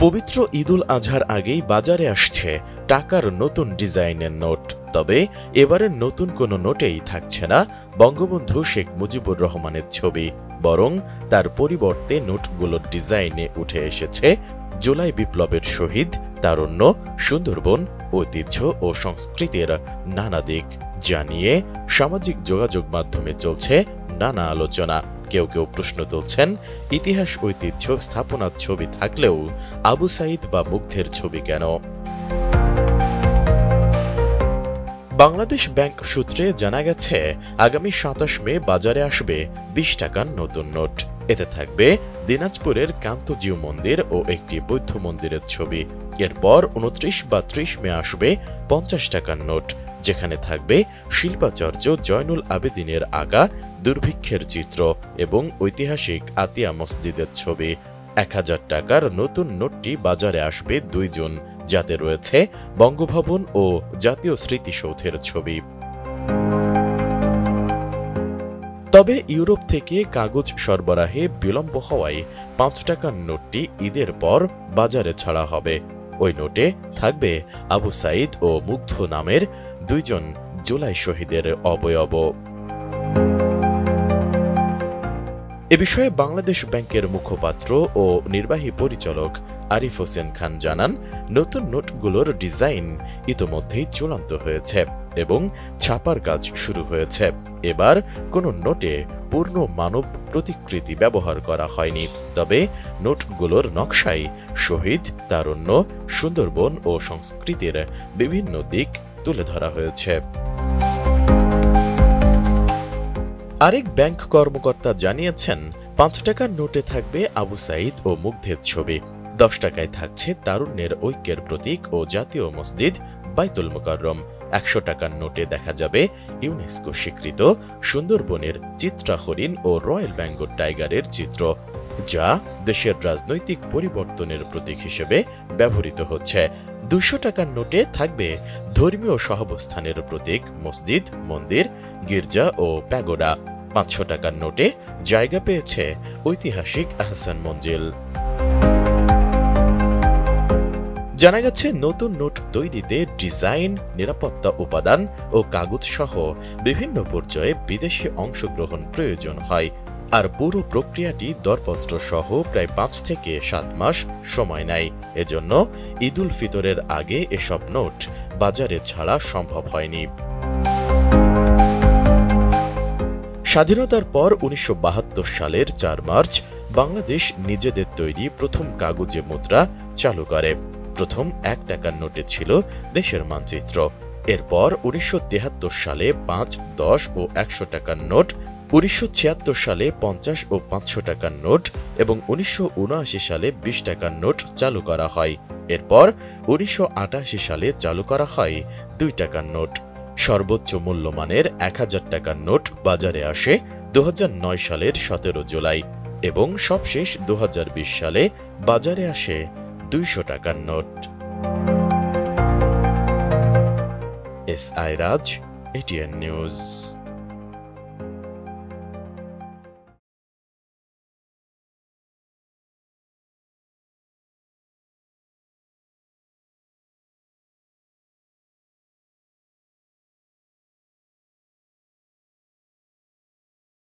পবিত্র ঈদুল আজহার আগেই বাজারে আসছে টাকার নতুন ডিজাইনের নোট। তবে এবারের নতুন কোনো নোটেই থাকছে না বঙ্গবন্ধু শেখ মুজিবুর রহমানের ছবি, বরং তার পরিবর্তে নোটগুলোর ডিজাইনে উঠে এসেছে জুলাই বিপ্লবের শহীদ, তারুণ্য, সুন্দরবন, ঐতিহ্য ও সংস্কৃতির নানা দিক। যা নিয়ে সামাজিক যোগাযোগ মাধ্যমে চলছে নানা আলোচনা। কেউ কেউ প্রশ্ন তুলছেন, ইতিহাস, ঐতিহ্য, স্থাপনার ছবি থাকলেও আবু সাইদ বা মুগ্ধের ছবি কেন? বাংলাদেশ ব্যাংক সূত্রে জানা গেছে, আগামী ২৭ মে বাজারে আসবে ২০ টাকার নতুন নোট। এতে থাকবে দিনাজপুরের কান্তজিউ মন্দির ও একটি বৌদ্ধ মন্দিরের ছবি। এরপর ২৯ বা ৩০ মে আসবে ৫০ টাকার নোট, যেখানে থাকবে শিল্পাচার্য জয়নুল আবেদিনের আঁকা দুর্ভিক্ষের চিত্র এবং ঐতিহাসিক আতিয়া মসজিদের ছবি। ১০০০ টাকার নতুন নোটটি বাজারে আসবে ২ জুন, যাতে রয়েছে বঙ্গভবন ও জাতীয় স্মৃতিসৌধের ছবি। তবে ইউরোপ থেকে কাগজ সরবরাহে বিলম্ব হওয়ায় ৫ টাকার নোটটি ঈদের পর বাজারে ছাড়া হবে। ওই নোটে থাকবে আবু সাইদ ও মুগ্ধ নামের ২ জন জুলাই শহীদের অবয়ব। এ বিষয়ে বাংলাদেশ ব্যাংকের মুখপাত্র ও নির্বাহী পরিচালক আরিফ হোসেন খান জানান, নতুন নোটগুলোর ডিজাইন ইতোমধ্যেই চূড়ান্ত হয়েছে এবং ছাপার কাজ শুরু হয়েছে। এবার কোনো নোটে পূর্ণ মানব প্রতিকৃতি ব্যবহার করা হয়নি, তবে নোটগুলোর নকশায় শহীদ, তারুণ্য, সুন্দরবন ও সংস্কৃতির বিভিন্ন দিক তুলে ধরা হয়েছে। আরেক ব্যাংক কর্মকর্তা জানিয়েছেন, ৫ টাকার নোটে থাকবে আবু সাইদ ও মুগ্ধের ছবি, ১০ টাকায় থাকছে তারুণ্যের ঐক্যের প্রতীক ও জাতীয় মসজিদ বাইতুল মুকাররম, ১০০ টাকার নোটে দেখা যাবে ইউনেস্কো স্বীকৃত সুন্দরবনের চিত্রা হরিণ ও রয়্যাল বেঙ্গল টাইগারের চিত্র, যা দেশের রাজনৈতিক পরিবর্তনের প্রতীক হিসেবে ব্যবহৃত হচ্ছে। ২০০ টাকার নোটে থাকবে ধর্মীয় সহাবস্থানের প্রতীক মসজিদ, মন্দির, গির্জা ও প্যাগোডা। ৫০০ টাকার নোটে জায়গা পেয়েছে ঐতিহাসিক আহসান মঞ্জিল। জানা গেছে, নতুন নোট তৈরিতে ডিজাইন, নিরাপত্তা উপাদান ও কাগজ সহ বিভিন্ন পর্যায়ে বিদেশি অংশগ্রহণ প্রয়োজন হয়। আর পুরো প্রক্রিয়াটি দরপত্র সহ প্রায় ৫ থেকে ৭ মাস সময় নেয়। এজন্য ঈদুল ফিতরের আগে এসব নোট বাজারে ছাড়া সম্ভব হয়নি। স্বাধীনতার পর ১৯৭২ সালের ৪ মার্চ বাংলাদেশ নিজেদের তৈরি প্রথম কাগজে মুদ্রা চালু করে। প্রথম ১ টাকার নোটে ছিল দেশের মানচিত্র। এরপর ১৯৭৩ সালে ৫, ১০ ও ১০০ টাকার নোট, ১৯৭৬ সালে ৫০ ও ৫০০ টাকার নোট এবং ১৯৭৯ সালে ২০ টাকার নোট চালু করা হয়। এরপর ১৯৮৮ সালে চালু করা হয় ২ টাকার নোট। সর্বোচ্চ মূল্যমানের ১০০০ টাকার নোট বাজারে আসে ২০০৯ সালের ১৭ জুলাই এবং সবশেষ ২০২০ সালে বাজারে আসে ২০০ টাকার note. S I Raj, ATN news.